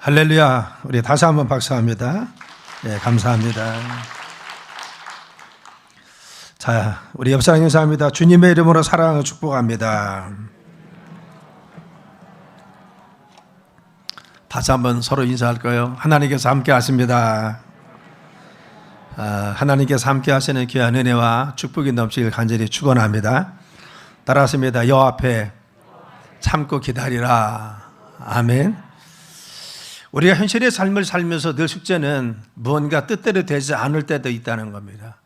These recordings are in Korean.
할렐루야. 우리 다시 한번 박수합니다. 네, 감사합니다. 자, 우리 옆 사람 인사합니다. 주님의 이름으로 사랑하고 축복합니다. 다시 한번 서로 인사할까요? 하나님께서 함께 하십니다. 하나님께서 함께 하시는 귀한 은혜와 축복이 넘치길 간절히 축원합니다. 따라하십니다. 여호와 앞에 참고 기다리라. 아멘. 우리가 현실의 삶을 살면서 늘 숙제는 무언가 뜻대로 되지 않을 때도 있다는 겁니다.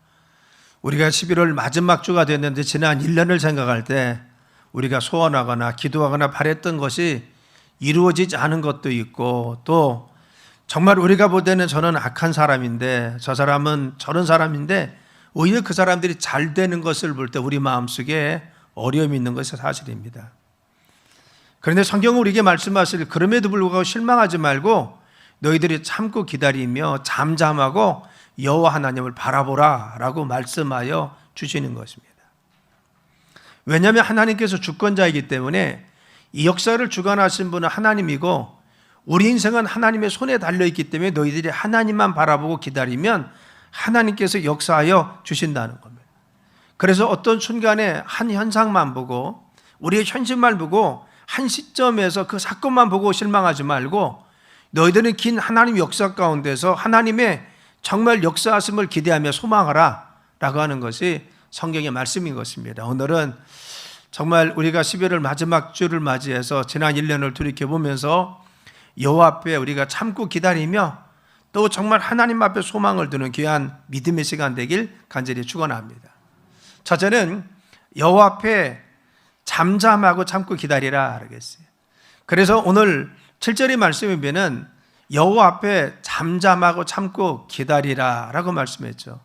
우리가 11월 마지막 주가 됐는데 지난 1년을 생각할 때 우리가 소원하거나 기도하거나 바랬던 것이 이루어지지 않은 것도 있고, 또 정말 우리가 볼 때는 저는 악한 사람인데 저 사람은 저런 사람인데 오히려 그 사람들이 잘 되는 것을 볼 때 우리 마음속에 어려움이 있는 것이 사실입니다. 그런데 성경은 우리에게 말씀하실 그럼에도 불구하고 실망하지 말고 너희들이 참고 기다리며 잠잠하고 여호와 하나님을 바라보라 라고 말씀하여 주시는 것입니다. 왜냐하면 하나님께서 주권자이기 때문에 이 역사를 주관하신 분은 하나님이고 우리 인생은 하나님의 손에 달려있기 때문에 너희들이 하나님만 바라보고 기다리면 하나님께서 역사하여 주신다는 겁니다. 그래서 어떤 순간에 한 현상만 보고 우리의 현실만 보고 한 시점에서 그 사건만 보고 실망하지 말고 너희들은 긴 하나님 역사 가운데서 하나님의 정말 역사하심을 기대하며 소망하라 라고 하는 것이 성경의 말씀인 것입니다. 오늘은 정말 우리가 12월 마지막 주를 맞이해서 지난 1년을 돌이켜보면서 여호와 앞에 우리가 참고 기다리며 또 정말 하나님 앞에 소망을 두는 귀한 믿음의 시간 되길 간절히 축원합니다. 첫째는 여호와 앞에 잠잠하고 참고 기다리라 그러겠어요. 그래서 오늘 7절의 말씀에 보면 여호와 앞에 잠잠하고 참고 기다리라 라고 말씀했죠.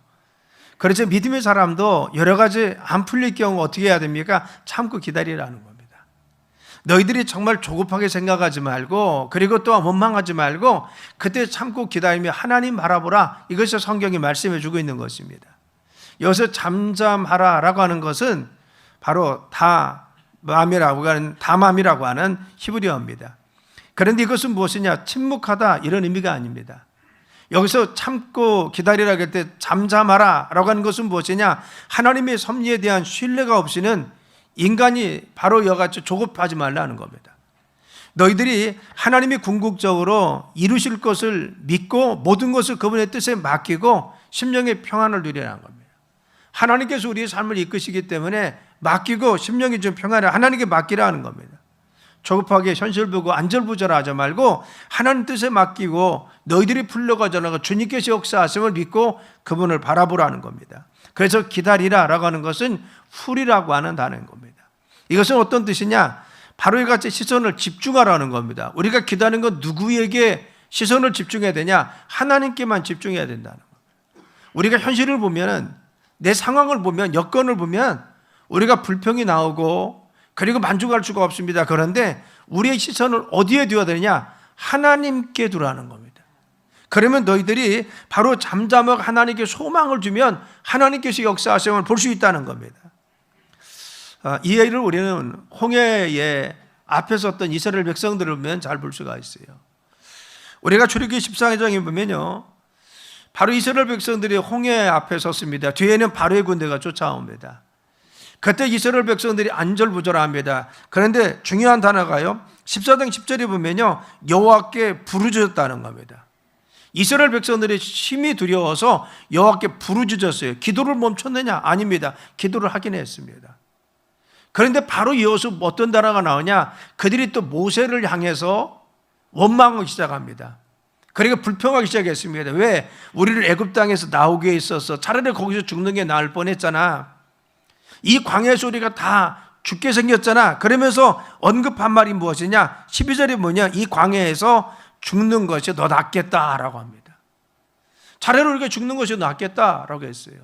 그래서 믿음의 사람도 여러 가지 안 풀릴 경우 어떻게 해야 됩니까? 참고 기다리라는 겁니다. 너희들이 정말 조급하게 생각하지 말고, 그리고 또한 원망하지 말고 그때 참고 기다리며 하나님 바라보라, 이것이 성경이 말씀해 주고 있는 것입니다. 여기서 잠잠하라 라고 하는 것은 바로 담함이라고 하는 히브리어입니다. 그런데 이것은 무엇이냐? 침묵하다 이런 의미가 아닙니다. 여기서 참고 기다리라 할 때 잠잠하라 라고 하는 것은 무엇이냐? 하나님의 섭리에 대한 신뢰가 없이는 인간이 바로 여같이 조급하지 말라는 겁니다. 너희들이 하나님이 궁극적으로 이루실 것을 믿고 모든 것을 그분의 뜻에 맡기고 심령의 평안을 누리라는 겁니다. 하나님께서 우리의 삶을 이끄시기 때문에 맡기고 심령이 좀 평안해 하나님께 맡기라는 겁니다. 조급하게 현실 보고 안절부절하지 말고 하나님 뜻에 맡기고 너희들이 풀려가잖아 주님께서 역사하심을 믿고 그분을 바라보라는 겁니다. 그래서 기다리라 라고 하는 것은 풀이라고 하는 단어인 겁니다. 이것은 어떤 뜻이냐? 바로 이같이 시선을 집중하라는 겁니다. 우리가 기다리는 건 누구에게 시선을 집중해야 되냐? 하나님께만 집중해야 된다는 겁니다. 우리가 현실을 보면, 내 상황을 보면, 여건을 보면 우리가 불평이 나오고 그리고 만족할 수가 없습니다. 그런데 우리의 시선을 어디에 두어야 되느냐? 하나님께 두라는 겁니다. 그러면 너희들이 바로 잠잠하고 하나님께 소망을 주면 하나님께서 역사하심을 볼 수 있다는 겁니다. 이 예를 우리는 홍해의 앞에 섰던 이스라엘 백성들을 보면 잘 볼 수가 있어요. 우리가 출애굽기 14장에 보면요, 바로 이스라엘 백성들이 홍해 앞에 섰습니다. 뒤에는 바로의 군대가 쫓아옵니다. 그때 이스라엘 백성들이 안절부절합니다. 그런데 중요한 단어가요, 14장 10절에 보면요, 여호와께 부르짖었다는 겁니다. 이스라엘 백성들이 심히 두려워서 여호와께 부르짖었어요. 기도를 멈췄느냐? 아닙니다. 기도를 하긴 했습니다. 그런데 바로 이어서 어떤 단어가 나오냐? 그들이 또 모세를 향해서 원망하기 시작합니다. 그리고 불평하기 시작했습니다. 왜? 우리를 애굽 땅에서 나오게 있어서 차라리 거기서 죽는 게 나을 뻔했잖아. 이 광야에서 우리가 다 죽게 생겼잖아. 그러면서 언급한 말이 무엇이냐? 12절이 뭐냐? 이 광야에서 죽는 것이 더 낫겠다라고 합니다. 차라리 우리가 죽는 것이 더 낫겠다라고 했어요.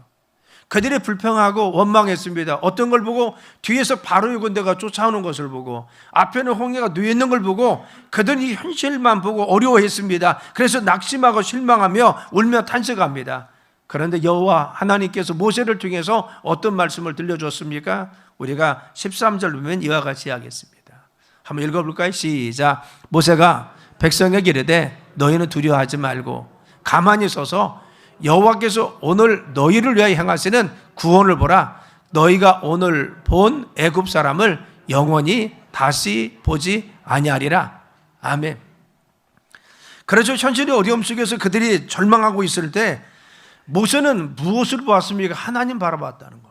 그들이 불평하고 원망했습니다. 어떤 걸 보고? 뒤에서 바로의 군대가 쫓아오는 것을 보고, 앞에는 홍해가 누워 있는 걸 보고 그들이 현실만 보고 어려워했습니다. 그래서 낙심하고 실망하며 울며 탄식합니다. 그런데 여호와 하나님께서 모세를 통해서 어떤 말씀을 들려줬습니까? 우리가 13절 보면 이와 같이 하겠습니다. 한번 읽어볼까요? 시작. 모세가 백성에게 이르되 너희는 두려워하지 말고 가만히 서서 여호와께서 오늘 너희를 위하여 행하시는 구원을 보라. 너희가 오늘 본 애굽 사람을 영원히 다시 보지 아니하리라. 아멘. 그래서 현실의 어려움 속에서 그들이 절망하고 있을 때 모세는 무엇을 보았습니까? 하나님 바라봤다는 겁니다.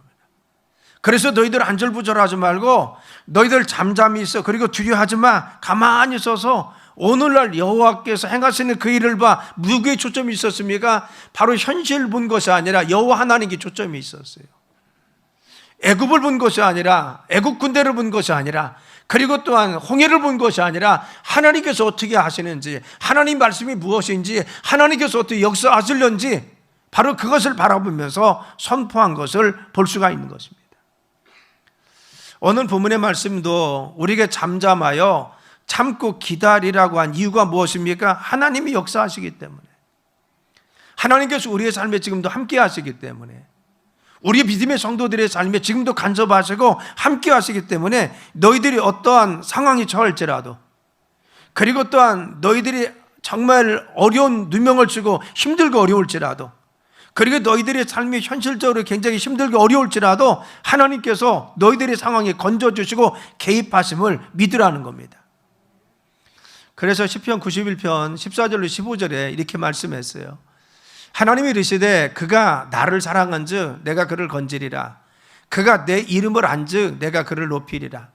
그래서 너희들 안절부절하지 말고 너희들 잠잠히 있어. 그리고 두려워하지 마. 가만히 서서 오늘날 여호와께서 행하시는 그 일을 봐. 누구의 초점이 있었습니까? 바로 현실을 본 것이 아니라 여호와 하나님께 초점이 있었어요. 애굽을 본 것이 아니라, 애굽 군대를 본 것이 아니라, 그리고 또한 홍해를 본 것이 아니라 하나님께서 어떻게 하시는지, 하나님 말씀이 무엇인지, 하나님께서 어떻게 역사하시려는지 바로 그것을 바라보면서 선포한 것을 볼 수가 있는 것입니다. 오늘 본문의 말씀도 우리에게 잠잠하여 참고 기다리라고 한 이유가 무엇입니까? 하나님이 역사하시기 때문에, 하나님께서 우리의 삶에 지금도 함께 하시기 때문에, 우리 믿음의 성도들의 삶에 지금도 간섭하시고 함께 하시기 때문에 너희들이 어떠한 상황이 처할지라도, 그리고 또한 너희들이 정말 어려운 누명을 쓰고 힘들고 어려울지라도, 그리고 너희들의 삶이 현실적으로 굉장히 힘들고 어려울지라도 하나님께서 너희들의 상황에 건져주시고 개입하심을 믿으라는 겁니다. 그래서 시편 91편 14절로 15절에 이렇게 말씀했어요. 하나님이 이르시되 그가 나를 사랑한즉 내가 그를 건지리라. 그가 내 이름을 안즉 내가 그를 높이리라.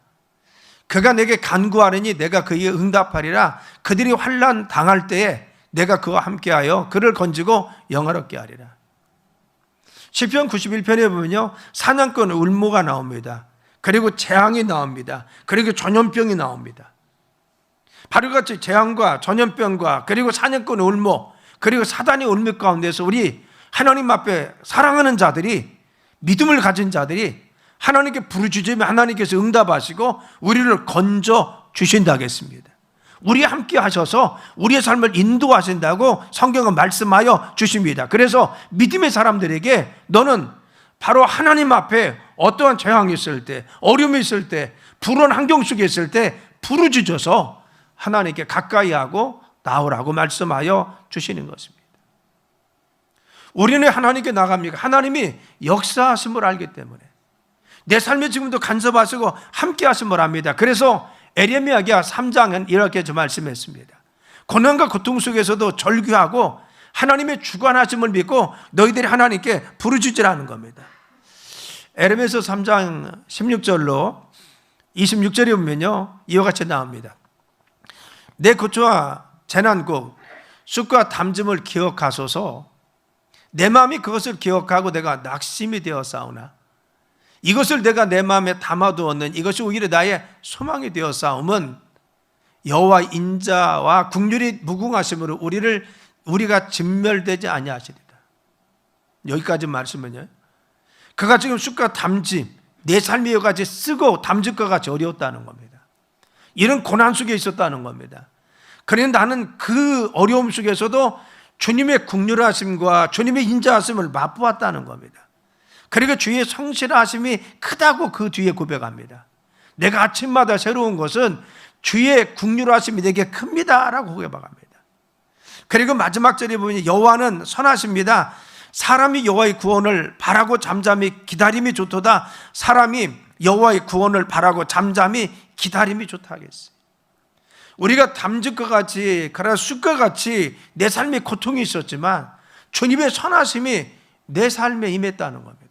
그가 내게 간구하리니 내가 그에게 응답하리라. 그들이 환난 당할 때에 내가 그와 함께하여 그를 건지고 영화롭게 하리라. 시편 91편에 보면요, 사냥꾼 울모가 나옵니다. 그리고 재앙이 나옵니다. 그리고 전염병이 나옵니다. 바로 같이 재앙과 전염병과 그리고 사냥꾼 울모, 그리고 사단의 울미 가운데서 우리 하나님 앞에 사랑하는 자들이, 믿음을 가진 자들이 하나님께 부르짖으면 하나님께서 응답하시고 우리를 건져 주신다 하겠습니다. 우리 함께 하셔서 우리의 삶을 인도하신다고 성경은 말씀하여 주십니다. 그래서 믿음의 사람들에게 너는 바로 하나님 앞에 어떠한 재앙이 있을 때, 어려움이 있을 때, 불안 환경 속에 있을 때 부르짖어서 하나님께 가까이 하고 나오라고 말씀하여 주시는 것입니다. 우리는 하나님께 나갑니까? 하나님이 역사하심을 알기 때문에 내 삶에 지금도 간섭하시고 함께 하심을 압니다. 그래서 에레미야가 3장은 이렇게 말씀했습니다. 고난과 고통 속에서도 절규하고 하나님의 주관하심을 믿고 너희들이 하나님께 부르짖으라는 겁니다. 에레미야서 3장 16절로 26절에 보면요, 이와 같이 나옵니다. 내 고초와 재난국 쑥과 담즙을 기억하소서. 내 마음이 그것을 기억하고 내가 낙심이 되어 싸우나 이것을 내가 내 마음에 담아두었는 이것이 오히려 나의 소망이 되어 싸움은 여호와 인자와 국률이 무궁하심으로 우리가 진멸되지 아니하시리라. 여기까지 말씀은요, 그가 지금 쑥과 담즙, 내 삶이 여기까지 쓰고 담즙과 같이 어려웠다는 겁니다. 이런 고난 속에 있었다는 겁니다. 그런데 나는 그 어려움 속에서도 주님의 국률하심과 주님의 인자하심을 맛보았다는 겁니다. 그리고 주의 성실하심이 크다고 그 뒤에 고백합니다. 내가 아침마다 새로운 것은 주의 국률하심이 내게 큽니다라고 고백합니다. 그리고 마지막 절에 보면 여호와는 선하십니다. 사람이 여호와의 구원을 바라고 잠잠히 기다림이 좋도다. 사람이 여호와의 구원을 바라고 잠잠히 기다림이 좋다 하겠어요. 우리가 담즙과 같이, 그러나 쑥과 같이 내 삶에 고통이 있었지만 주님의 선하심이 내 삶에 임했다는 겁니다.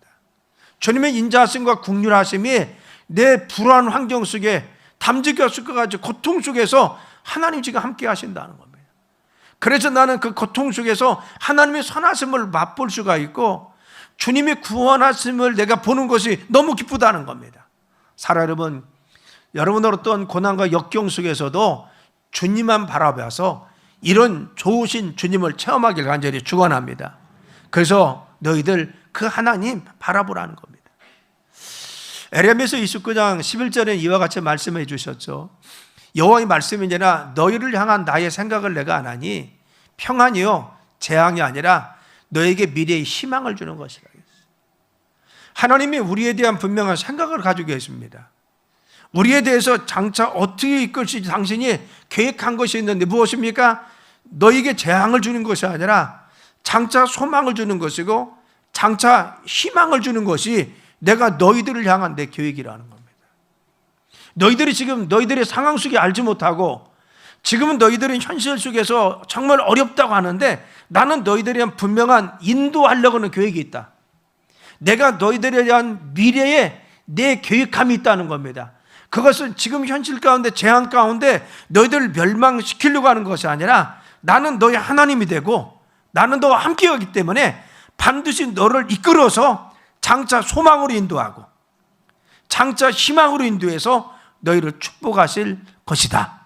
주님의 인자하심과 국률하심이 내 불안한 환경 속에 담즙과 쑥과 같이 고통 속에서 하나님 지금 함께 하신다는 겁니다. 그래서 나는 그 고통 속에서 하나님의 선하심을 맛볼 수가 있고 주님의 구원하심을 내가 보는 것이 너무 기쁘다는 겁니다. 사랑 여러분, 여러분들 어떤 고난과 역경 속에서도 주님만 바라봐서 이런 좋으신 주님을 체험하길 간절히 축원합니다. 그래서 너희들 그 하나님 바라보라는 겁니다. 에레미야서 29장 11절에 이와 같이 말씀해 주셨죠. 여호와의 말씀이니라 너희를 향한 나의 생각을 내가 안 하니 평안이요 재앙이 아니라 너에게 미래의 희망을 주는 것이라. 하나님이 우리에 대한 분명한 생각을 가지고 계십니다. 우리에 대해서 장차 어떻게 이끌지 당신이 계획한 것이 있는데 무엇입니까? 너에게 재앙을 주는 것이 아니라 장차 소망을 주는 것이고 장차 희망을 주는 것이 내가 너희들을 향한 내 계획이라는 겁니다. 너희들이 지금 너희들의 상황 속에 알지 못하고 지금은 너희들은 현실 속에서 정말 어렵다고 하는데 나는 너희들에 대한 분명한 인도하려고 하는 계획이 있다. 내가 너희들에 대한 미래에 내 계획함이 있다는 겁니다. 그것은 지금 현실 가운데 재앙 가운데 너희들을 멸망시키려고 하는 것이 아니라 나는 너희 하나님이 되고 나는 너와 함께하기 때문에 반드시 너를 이끌어서 장차 소망으로 인도하고 장차 희망으로 인도해서 너희를 축복하실 것이다.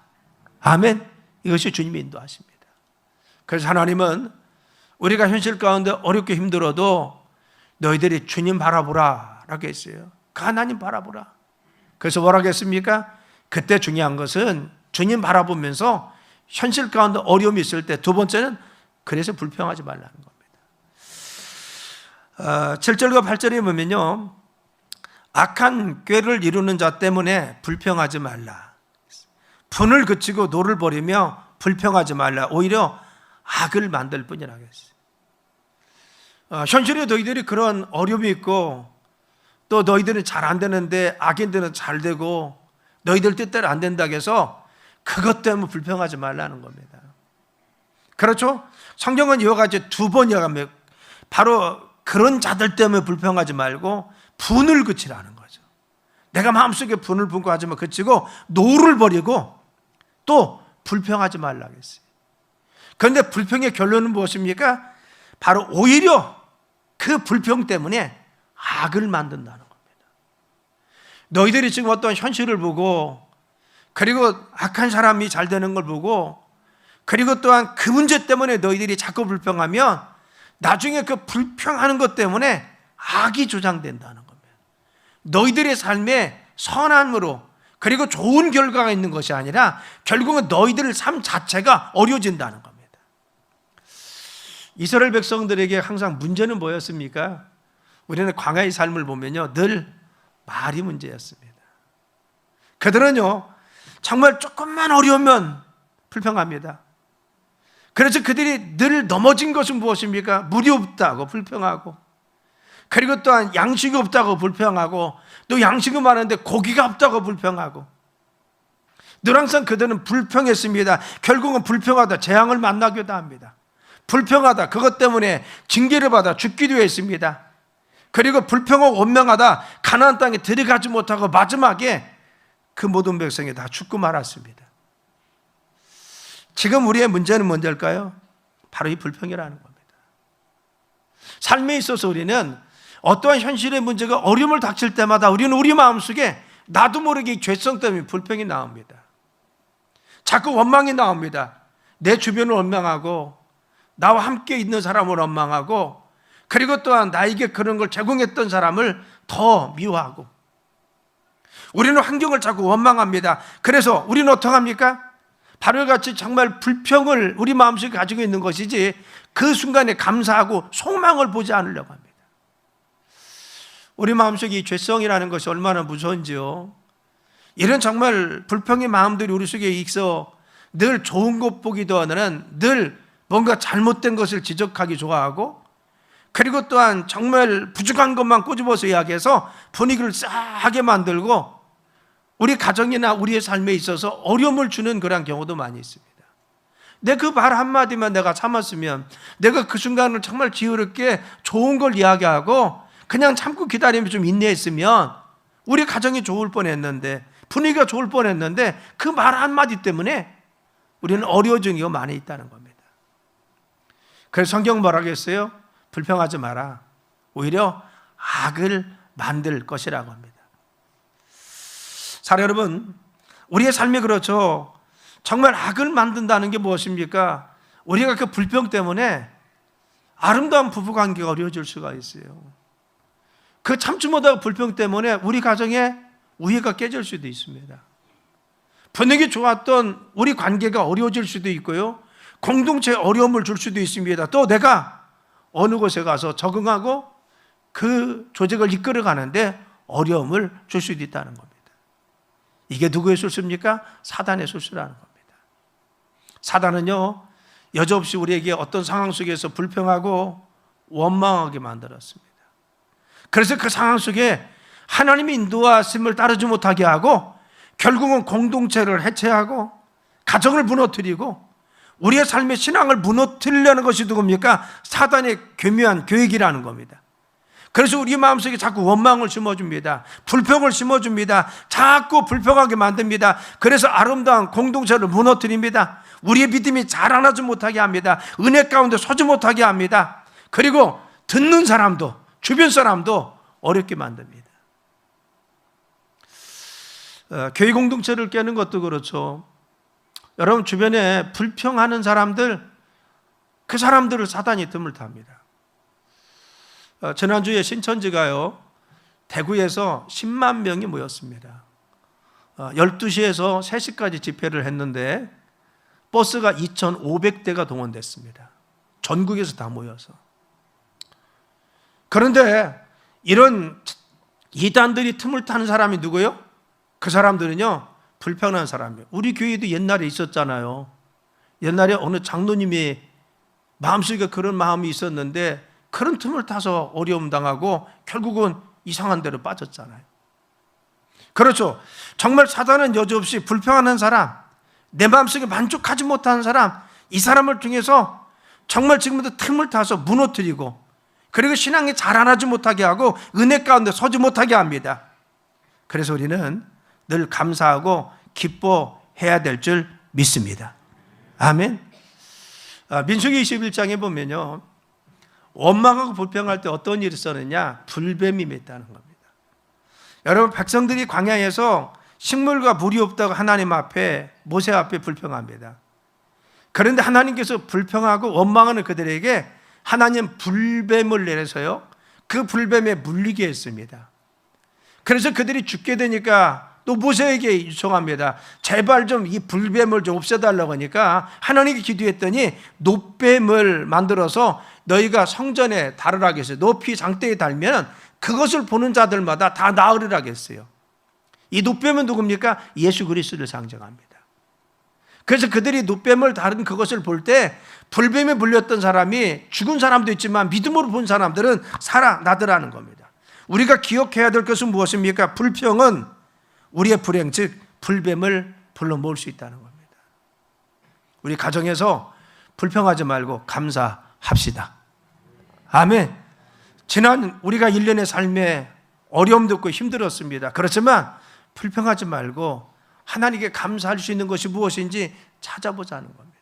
아멘. 이것이 주님의 인도하십니다. 그래서 하나님은 우리가 현실 가운데 어렵게 힘들어도 너희들이 주님 바라보라 라고 했어요. 그 하나님 바라보라. 그래서 뭐라고 했습니까? 그때 중요한 것은 주님 바라보면서 현실 가운데 어려움이 있을 때 두 번째는 그래서 불평하지 말라는 겁니다. 7절과 8절에 보면요, 악한 꾀를 이루는 자 때문에 불평하지 말라. 분을 그치고 노를 버리며 불평하지 말라. 오히려 악을 만들 뿐이라고 했어요. 현실에 너희들이 그런 어려움이 있고 또 너희들은 잘 안 되는데 악인들은 잘 되고 너희들 뜻대로 안 된다고 해서 그것 때문에 불평하지 말라는 겁니다. 그렇죠? 성경은 이와 같이 두 번 이야기합니다. 바로 그런 자들 때문에 불평하지 말고 분을 그치라는 거죠. 내가 마음속에 분을 품고 하지만 그치고 노를 버리고 또 불평하지 말라고 했어요. 그런데 불평의 결론은 무엇입니까? 바로 오히려 그 불평 때문에 악을 만든다는 겁니다. 너희들이 지금 어떤 현실을 보고 그리고 악한 사람이 잘 되는 걸 보고 그리고 또한 그 문제 때문에 너희들이 자꾸 불평하면 나중에 그 불평하는 것 때문에 악이 조장된다는 겁니다. 너희들의 삶에 선함으로 그리고 좋은 결과가 있는 것이 아니라 결국은 너희들의 삶 자체가 어려워진다는 겁니다. 이스라엘 백성들에게 항상 문제는 뭐였습니까? 우리는 광야의 삶을 보면요, 늘 말이 문제였습니다. 그들은요, 정말 조금만 어려우면 불평합니다. 그래서 그들이 늘 넘어진 것은 무엇입니까? 물이 없다고 불평하고, 그리고 또한 양식이 없다고 불평하고, 또 양식은 많은데 고기가 없다고 불평하고, 늘 항상 그들은 불평했습니다. 결국은 불평하다 재앙을 만나기도 합니다. 불평하다 그것 때문에 징계를 받아 죽기도 했습니다. 그리고 불평하고 원망하다 가나안 땅에 들어가지 못하고 마지막에 그 모든 백성이 다 죽고 말았습니다. 지금 우리의 문제는 뭔지일까요? 바로 이 불평이라는 겁니다. 삶에 있어서 우리는 어떠한 현실의 문제가 어려움을 닥칠 때마다 우리는 우리 마음속에 나도 모르게 이 죄성 때문에 불평이 나옵니다. 자꾸 원망이 나옵니다. 내 주변을 원망하고 나와 함께 있는 사람을 원망하고 그리고 또한 나에게 그런 걸 제공했던 사람을 더 미워하고 우리는 환경을 자꾸 원망합니다. 그래서 우리는 어떻게 합니까? 바로 같이 정말 불평을 우리 마음속에 가지고 있는 것이지 그 순간에 감사하고 소망을 보지 않으려고 합니다. 우리 마음속에 이 죄성이라는 것이 얼마나 무서운지요. 이런 정말 불평의 마음들이 우리 속에 있어 늘 좋은 것 보기도 하는 늘 뭔가 잘못된 것을 지적하기 좋아하고 그리고 또한 정말 부족한 것만 꼬집어서 이야기해서 분위기를 싸하게 만들고 우리 가정이나 우리의 삶에 있어서 어려움을 주는 그런 경우도 많이 있습니다. 내 그 말 한마디만 내가 참았으면 내가 그 순간을 정말 지혜롭게 좋은 걸 이야기하고 그냥 참고 기다리면 좀 인내했으면 우리 가정이 좋을 뻔했는데 분위기가 좋을 뻔했는데 그 말 한마디 때문에 우리는 어려워진 경우가 많이 있다는 겁니다. 그래서 성경 뭐라고 했어요? 불평하지 마라. 오히려 악을 만들 것이라고 합니다. 사랑 여러분, 우리의 삶이 그렇죠. 정말 악을 만든다는 게 무엇입니까? 우리가 그 불평 때문에 아름다운 부부관계가 어려워질 수가 있어요. 그 참지 못하고 불평 때문에 우리 가정에 우애가 깨질 수도 있습니다. 분위기 좋았던 우리 관계가 어려워질 수도 있고요. 공동체에 어려움을 줄 수도 있습니다. 또 내가 어느 곳에 가서 적응하고 그 조직을 이끌어 가는데 어려움을 줄 수도 있다는 겁니다. 이게 누구의 술수입니까? 사단의 술수라는 겁니다. 사단은요, 여지없이 우리에게 어떤 상황 속에서 불평하고 원망하게 만들었습니다. 그래서 그 상황 속에 하나님의 인도하심을 따르지 못하게 하고 결국은 공동체를 해체하고 가정을 무너뜨리고 우리의 삶의 신앙을 무너뜨리려는 것이 누굽니까? 사단의 교묘한 계획이라는 겁니다. 그래서 우리 마음속에 자꾸 원망을 심어줍니다. 불평을 심어줍니다. 자꾸 불평하게 만듭니다. 그래서 아름다운 공동체를 무너뜨립니다. 우리의 믿음이 자라나지 못하게 합니다. 은혜 가운데 서지 못하게 합니다. 그리고 듣는 사람도, 주변 사람도 어렵게 만듭니다. 교회 공동체를 깨는 것도 그렇죠. 여러분 주변에 불평하는 사람들, 그 사람들을 사단이 틈을 탑니다. 지난주에 신천지가요, 대구에서 10만 명이 모였습니다. 12시에서 3시까지 집회를 했는데 버스가 2,500대가 동원됐습니다. 전국에서 다 모여서. 그런데 이런 이단들이 틈을 타는 사람이 누구예요? 그 사람들은요, 불평한 사람이에요. 우리 교회도 옛날에 있었잖아요. 옛날에 어느 장로님이 마음속에 그런 마음이 있었는데 그런 틈을 타서 어려움 당하고 결국은 이상한 데로 빠졌잖아요. 그렇죠. 정말 사단은 여지없이 불평하는 사람, 내 마음속에 만족하지 못하는 사람, 이 사람을 통해서 정말 지금부터 틈을 타서 무너뜨리고 그리고 신앙이 자라나지 못하게 하고 은혜 가운데 서지 못하게 합니다. 그래서 우리는 늘 감사하고 기뻐해야 될 줄 믿습니다. 아멘. 민수기 21장에 보면요, 원망하고 불평할 때 어떤 일이 있었느냐? 불뱀이 맸다는 겁니다. 여러분, 백성들이 광야에서 식물과 물이 없다고 하나님 앞에, 모세 앞에 불평합니다. 그런데 하나님께서 불평하고 원망하는 그들에게 하나님 불뱀을 내려서요, 그 불뱀에 물리게 했습니다. 그래서 그들이 죽게 되니까 또 모세에게 요청합니다. 제발 좀 이 불뱀을 좀 없애달라고 하니까 하나님께 기도했더니 놋뱀을 만들어서 너희가 성전에 달으라고 했어요. 높이 장대에 달면 그것을 보는 자들마다 다 나으리라고 했어요. 이 놋뱀은 누굽니까? 예수 그리스도를 상징합니다. 그래서 그들이 놋뱀을 다룬 그것을 볼 때 불뱀에 물렸던 사람이 죽은 사람도 있지만 믿음으로 본 사람들은 살아나더라는 겁니다. 우리가 기억해야 될 것은 무엇입니까? 불평은 우리의 불행, 즉 불뱀을 불러 모을 수 있다는 겁니다. 우리 가정에서 불평하지 말고 감사합시다. 아멘. 지난 우리가 1년의 삶에 어려움도 있고 힘들었습니다. 그렇지만 불평하지 말고 하나님께 감사할 수 있는 것이 무엇인지 찾아보자는 겁니다.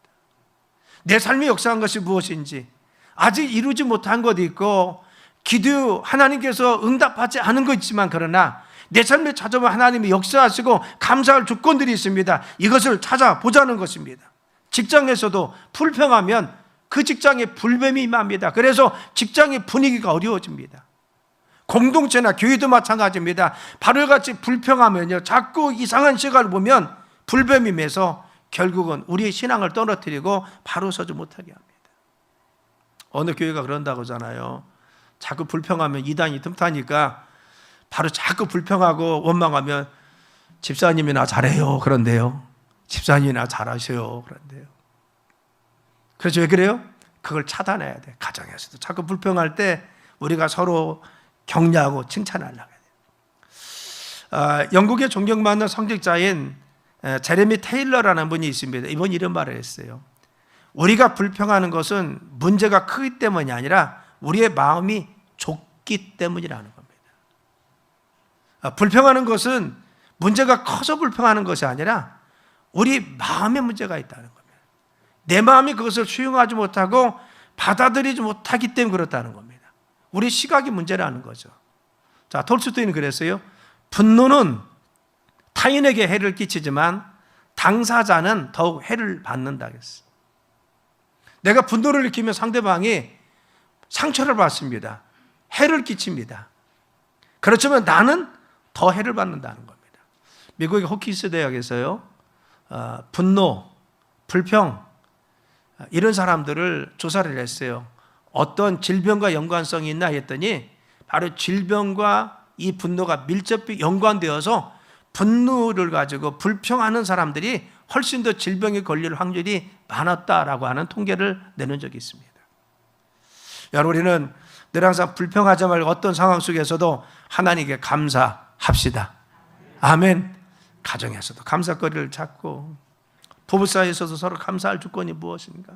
내 삶에 역사한 것이 무엇인지, 아직 이루지 못한 것도 있고 기도 하나님께서 응답하지 않은 것 있지만, 그러나 내 삶에 찾아보면 하나님이 역사하시고 감사할 조건들이 있습니다. 이것을 찾아보자는 것입니다. 직장에서도 불평하면 그 직장에 불뱀이 임합니다. 그래서 직장의 분위기가 어려워집니다. 공동체나 교회도 마찬가지입니다. 바로같이 불평하면요, 자꾸 이상한 시각을 보면 불뱀이 매서 결국은 우리의 신앙을 떨어뜨리고 바로 서지 못하게 합니다. 어느 교회가 그런다고 하잖아요. 자꾸 불평하면 이단이 틈타니까 바로 자꾸 불평하고 원망하면 집사님이나 잘해요 그런데요, 집사님이나 잘하셔요 그런데요. 그래서 왜 그래요? 그걸 차단해야 돼. 가정에서도 자꾸 불평할 때 우리가 서로 격려하고 칭찬하려고 해요. 영국의 존경받는 성직자인 제레미 테일러라는 분이 있습니다. 이분 이런 말을 했어요. 우리가 불평하는 것은 문제가 크기 때문이 아니라 우리의 마음이 좁기 때문이라는 겁니다. 불평하는 것은 문제가 커서 불평하는 것이 아니라 우리 마음에 문제가 있다는 겁니다. 내 마음이 그것을 수용하지 못하고 받아들이지 못하기 때문에 그렇다는 겁니다. 우리 시각이 문제라는 거죠. 자, 톨스토이는 그랬어요. 분노는 타인에게 해를 끼치지만 당사자는 더욱 해를 받는다 그랬어요. 내가 분노를 일으키면 상대방이 상처를 받습니다. 해를 끼칩니다. 그렇지만 나는 더 해를 받는다는 겁니다. 미국의 호키스 대학에서요, 분노, 불평 이런 사람들을 조사를 했어요. 어떤 질병과 연관성이 있나 했더니 바로 질병과 이 분노가 밀접히 연관되어서 분노를 가지고 불평하는 사람들이 훨씬 더 질병에 걸릴 확률이 많았다라고 하는 통계를 내는 적이 있습니다. 여러분, 우리는 늘 항상 불평하지 말고 어떤 상황 속에서도 하나님께 감사합시다. 아멘. 가정에서도 감사거리를 찾고, 부부 사이에서도 서로 감사할 주권이 무엇인가?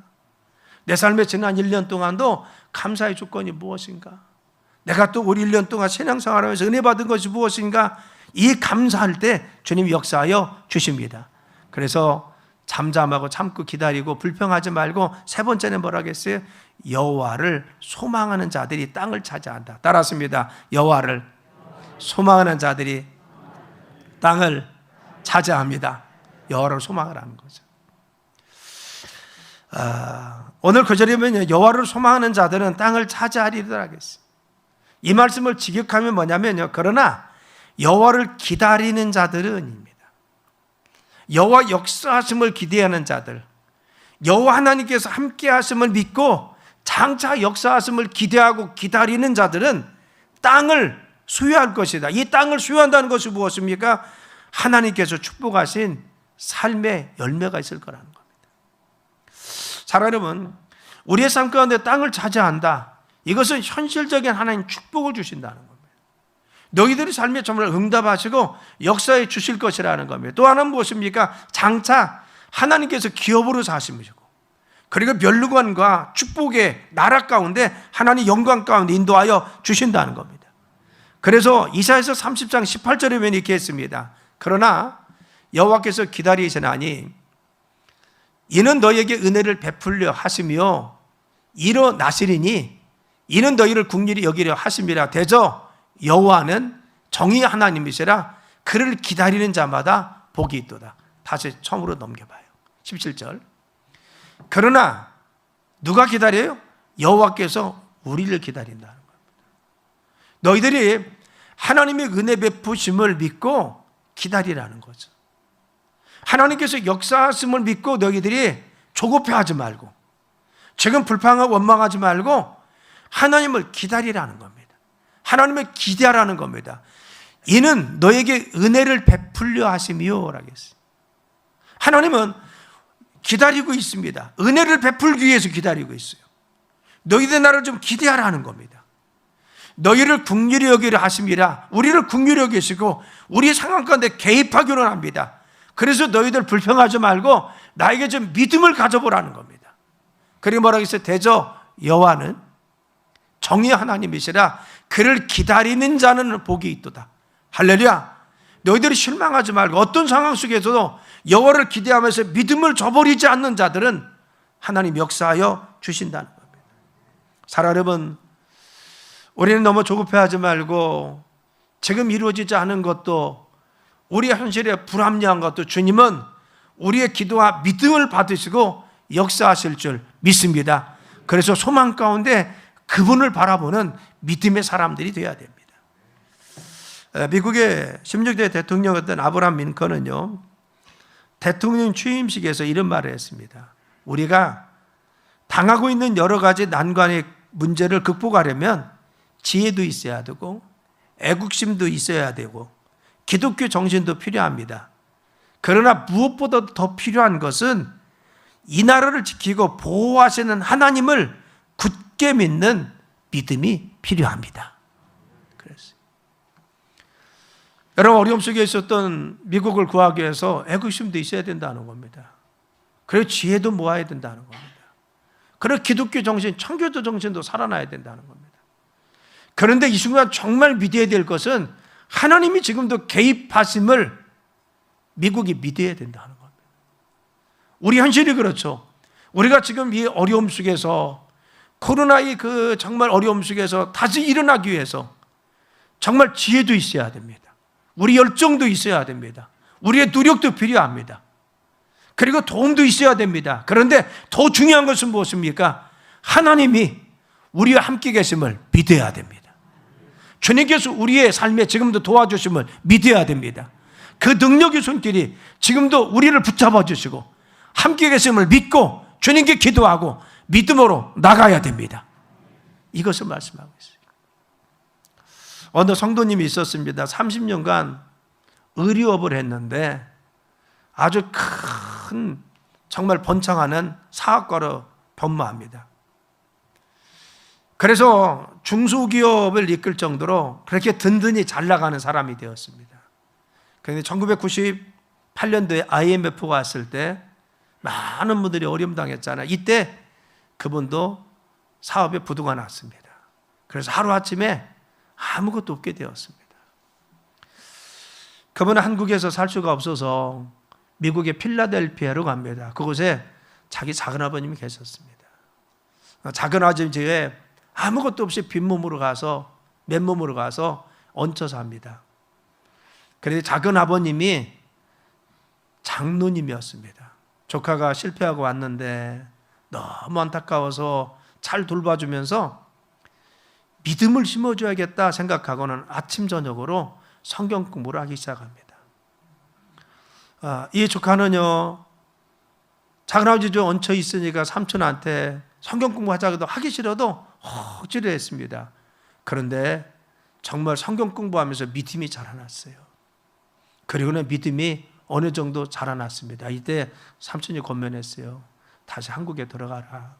내 삶의 지난 1년 동안도 감사의 주권이 무엇인가? 내가 또 우리 1년 동안 신앙생활하면서 은혜 받은 것이 무엇인가? 이 감사할 때 주님이 역사하여 주십니다. 그래서 잠잠하고 참고 기다리고 불평하지 말고, 세 번째는 뭐라 했어요? 여호와를 소망하는 자들이 땅을 차지한다. 따랐습니다. 여호와를 소망하는 자들이 땅을 차지합니다. 여호와를 소망을 하는 거죠. 오늘 구절이면 여호와를 소망하는 자들은 땅을 차지하리라 하겠어요. 이 말씀을 직역하면 뭐냐면요, 그러나 여호와를 기다리는 자들은입니다. 여호와 역사하심을 기대하는 자들, 여호와 하나님께서 함께 하심을 믿고 장차 역사하심을 기대하고 기다리는 자들은 땅을 소유할 것이다. 이 땅을 소유한다는 것이 무엇입니까? 하나님께서 축복하신 삶의 열매가 있을 거라는 겁니다. 자, 여러분, 우리의 삶 가운데 땅을 차지한다. 이것은 현실적인 하나님 축복을 주신다는 겁니다. 너희들의 삶에 정말 응답하시고 역사해 주실 것이라는 겁니다. 또 하나는 무엇입니까? 장차 하나님께서 기업으로 사심이시고, 그리고 멸류관과 축복의 나라 가운데 하나님 영광 가운데 인도하여 주신다는 겁니다. 그래서 이사야서 30장 18절에 보면 이렇게 했습니다. 그러나 여호와께서 기다리시나니 이는 너희에게 은혜를 베풀려 하시며 일어나시리니 이는 너희를 긍휼히 여기려 하심이라. 대저 여호와는 정의의 하나님이시라. 그를 기다리는 자마다 복이 있도다. 다시 처음으로 넘겨봐요. 17절. 그러나 누가 기다려요? 여호와께서 우리를 기다린다는 겁니다. 너희들이 하나님의 은혜 베푸심을 믿고 기다리라는 거죠. 하나님께서 역사하심을 믿고 너희들이 조급해하지 말고, 지금 불평하고 원망하지 말고 하나님을 기다리라는 겁니다. 하나님을 기대하라는 겁니다. 이는 너에게 은혜를 베풀려 하심이요 라고 했어요. 하나님은 기다리고 있습니다. 은혜를 베풀기 위해서 기다리고 있어요. 너희들 나를 좀 기대하라는 겁니다. 너희를 긍휼히 여기려 하심이라. 우리를 긍휼히 여기시고 우리의 상황 가운데 개입하기로 합니다. 그래서 너희들 불평하지 말고 나에게 좀 믿음을 가져보라는 겁니다. 그리고 뭐라고 했어요? 대저 여호와는 정의 하나님이시라. 그를 기다리는 자는 복이 있도다. 할렐루야. 너희들이 실망하지 말고 어떤 상황 속에서도 여호와를 기대하면서 믿음을 저버리지 않는 자들은 하나님 역사하여 주신다는 겁니다. 사랑 여러분, 우리는 너무 조급해하지 말고 지금 이루어지지 않은 것도, 우리의 현실에 불합리한 것도 주님은 우리의 기도와 믿음을 받으시고 역사하실 줄 믿습니다. 그래서 소망 가운데 그분을 바라보는 믿음의 사람들이 되어야 됩니다. 미국의 16대 대통령이었던 아브라함 링컨은요, 대통령 취임식에서 이런 말을 했습니다. 우리가 당하고 있는 여러 가지 난관의 문제를 극복하려면 지혜도 있어야 되고 애국심도 있어야 되고 기독교 정신도 필요합니다. 그러나 무엇보다 더 필요한 것은 이 나라를 지키고 보호하시는 하나님을 굳게 믿는 믿음이 필요합니다. 그랬어요. 여러분, 어려움 속에 있었던 미국을 구하기 위해서 애국심도 있어야 된다는 겁니다. 그리고 지혜도 모아야 된다는 겁니다. 그리고 기독교 정신, 청교도 정신도 살아나야 된다는 겁니다. 그런데 이 순간 정말 믿어야 될 것은 하나님이 지금도 개입하심을 미국이 믿어야 된다는 겁니다. 우리 현실이 그렇죠. 우리가 지금 이 어려움 속에서, 코로나의 그 정말 어려움 속에서 다시 일어나기 위해서 정말 지혜도 있어야 됩니다. 우리 열정도 있어야 됩니다. 우리의 노력도 필요합니다. 그리고 도움도 있어야 됩니다. 그런데 더 중요한 것은 무엇입니까? 하나님이 우리와 함께 계심을 믿어야 됩니다. 주님께서 우리의 삶에 지금도 도와주심을 믿어야 됩니다. 그 능력의 손길이 지금도 우리를 붙잡아 주시고 함께 계심을 믿고 주님께 기도하고 믿음으로 나가야 됩니다. 이것을 말씀하고 있어요. 어느 성도님이 있었습니다. 30년간 의료업을 했는데 아주 큰 정말 번창하는 사업가로 변모합니다. 그래서 중소기업을 이끌 정도로 그렇게 든든히 잘 나가는 사람이 되었습니다. 그런데 1998년도에 IMF가 왔을 때 많은 분들이 어려움 당했잖아요. 이때 그분도 사업에 부도가 났습니다. 그래서 하루아침에 아무것도 없게 되었습니다. 그분은 한국에서 살 수가 없어서 미국의 필라델피아로 갑니다. 그곳에 자기 작은아버님이 계셨습니다. 작은아버님 집에 아무것도 없이 빈몸으로 가서 맨몸으로 가서 얹혀 삽니다. 그런데 작은아버님이 장로님이었습니다. 조카가 실패하고 왔는데 너무 안타까워서 잘 돌봐주면서 믿음을 심어줘야겠다 생각하고는 아침 저녁으로 성경 공부를 하기 시작합니다. 이 조카는요, 작은아버지 좀 얹혀 있으니까 삼촌한테 성경 공부하자고도 하기 싫어도 억지로 했습니다. 그런데 정말 성경 공부하면서 믿음이 자라났어요. 그리고는 믿음이 어느 정도 자라났습니다. 이때 삼촌이 권면했어요. 다시 한국에 들어가라.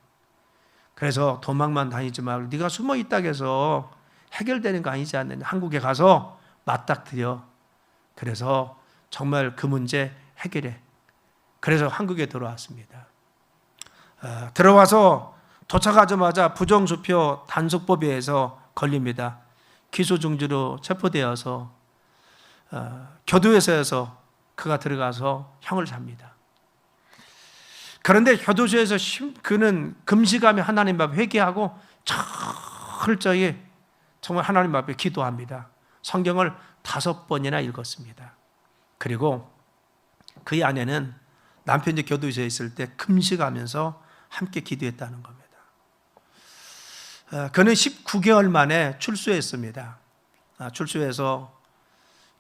그래서 도망만 다니지 말고 네가 숨어 있다고 해서 해결되는 거 아니지 않느냐. 한국에 가서 맞닥뜨려. 그래서 정말 그 문제 해결해. 그래서 한국에 들어왔습니다. 들어와서 도착하자마자 부정수표 단속법에 의해서 걸립니다. 기소중지로 체포되어서 교도소에서 그가 들어가서 형을 잡니다. 그런데 교도소에서 그는 금식하며 하나님 앞에 회개하고 철저히 정말 하나님 앞에 기도합니다. 성경을 5번이나 읽었습니다. 그리고 그의 아내는 남편이 교도소에 있을 때 금식하면서 함께 기도했다는 겁니다. 그는 19개월 만에 출소했습니다. 출소해서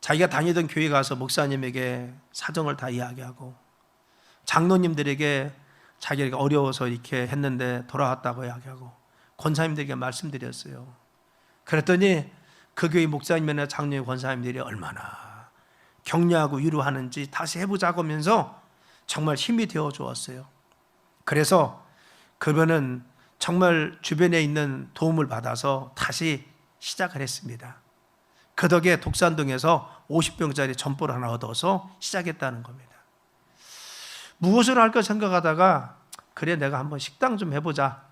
자기가 다니던 교회 가서 목사님에게 사정을 다 이야기하고 장로님들에게 자기가 어려워서 이렇게 했는데 돌아왔다고 이야기하고 권사님들에게 말씀드렸어요. 그랬더니 그 교회 목사님이나 장로님 권사님들이 얼마나 격려하고 위로하는지 다시 해보자고 하면서 정말 힘이 되어 주었어요. 그래서 그분은 정말 주변에 있는 도움을 받아서 다시 시작을 했습니다. 그 덕에 독산동에서 50병짜리 전보를 하나 얻어서 시작했다는 겁니다. 무엇을 할까 생각하다가 그래 내가 한번 식당 좀 해보자.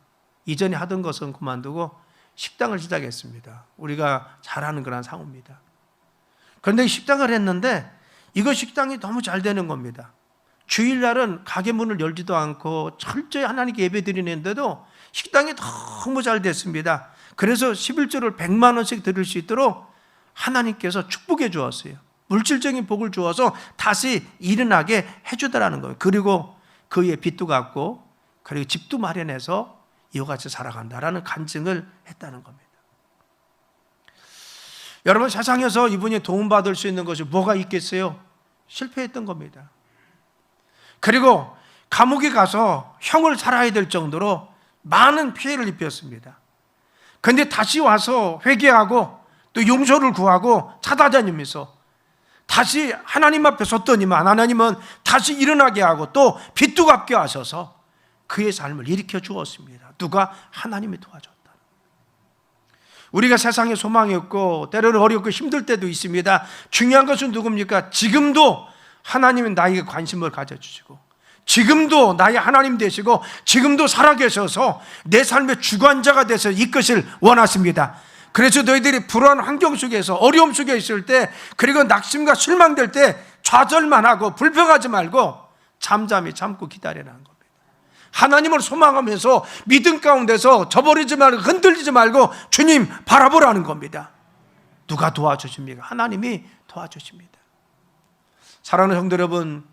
이전에 하던 것은 그만두고 식당을 시작했습니다. 우리가 잘하는 그런 상호입니다. 그런데 식당을 했는데 이거 식당이 너무 잘 되는 겁니다. 주일날은 가게 문을 열지도 않고 철저히 하나님께 예배 드리는데도 식당이 너무 잘 됐습니다. 그래서 11조를 100만 원씩 드릴 수 있도록 하나님께서 축복해 주었어요. 물질적인 복을 주어서 다시 일어나게 해주더라는 거예요. 그리고 그의 빚도 갚고 그리고 집도 마련해서 이와 같이 살아간다라는 간증을 했다는 겁니다. 여러분, 세상에서 이분이 도움받을 수 있는 것이 뭐가 있겠어요? 실패했던 겁니다. 그리고 감옥에 가서 형을 살아야 될 정도로 많은 피해를 입혔습니다. 그런데 다시 와서 회개하고 또 용서를 구하고 찾아다니면서 다시 하나님 앞에 섰더니만 하나님은 다시 일어나게 하고 또 빚도 갚게 하셔서 그의 삶을 일으켜 주었습니다. 누가? 하나님이 도와줬다. 우리가 세상에 소망이 없고 때로는 어렵고 힘들 때도 있습니다. 중요한 것은 누굽니까? 지금도 하나님은 나에게 관심을 가져주시고 지금도 나의 하나님 되시고 지금도 살아계셔서 내 삶의 주관자가 돼서 이끄실 원하십니다. 그래서 너희들이 불안한 환경 속에서 어려움 속에 있을 때 그리고 낙심과 실망될 때 좌절만 하고 불평하지 말고 잠잠히 참고 기다리라는 겁니다. 하나님을 소망하면서 믿음 가운데서 저버리지 말고 흔들리지 말고 주님 바라보라는 겁니다. 누가 도와주십니까? 하나님이 도와주십니다. 사랑하는 성도 여러분,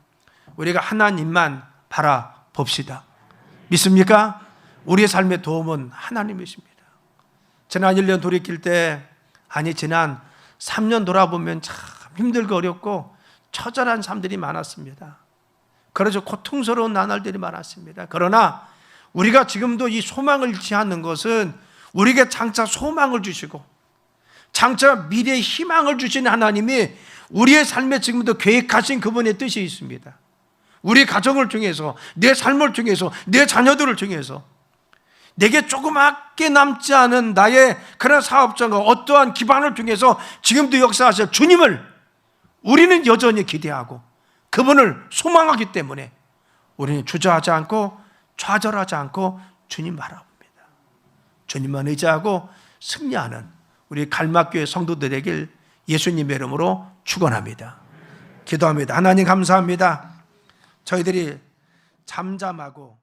우리가 하나님만 바라봅시다. 믿습니까? 우리의 삶의 도움은 하나님이십니다. 지난 1년 돌이킬 때 지난 3년 돌아보면 참 힘들고 어렵고 처절한 삶들이 많았습니다. 그래서 고통스러운 나날들이 많았습니다. 그러나 우리가 지금도 이 소망을 잃지 않는 것은 우리에게 장차 소망을 주시고 장차 미래의 희망을 주신 하나님이 우리의 삶에 지금도 계획하신 그분의 뜻이 있습니다. 우리 가정을 통해서, 내 삶을 통해서, 내 자녀들을 통해서 내게 조그맣게 남지 않은 나의 그런 사업장과 어떠한 기반을 통해서 지금도 역사하실 주님을 우리는 여전히 기대하고 그분을 소망하기 때문에 우리는 주저하지 않고 좌절하지 않고 주님 바라봅니다. 주님만 의지하고 승리하는 우리 갈막교회 성도들에게 예수님의 이름으로 축원합니다. 기도합니다. 하나님 감사합니다. 저희들이 잠잠하고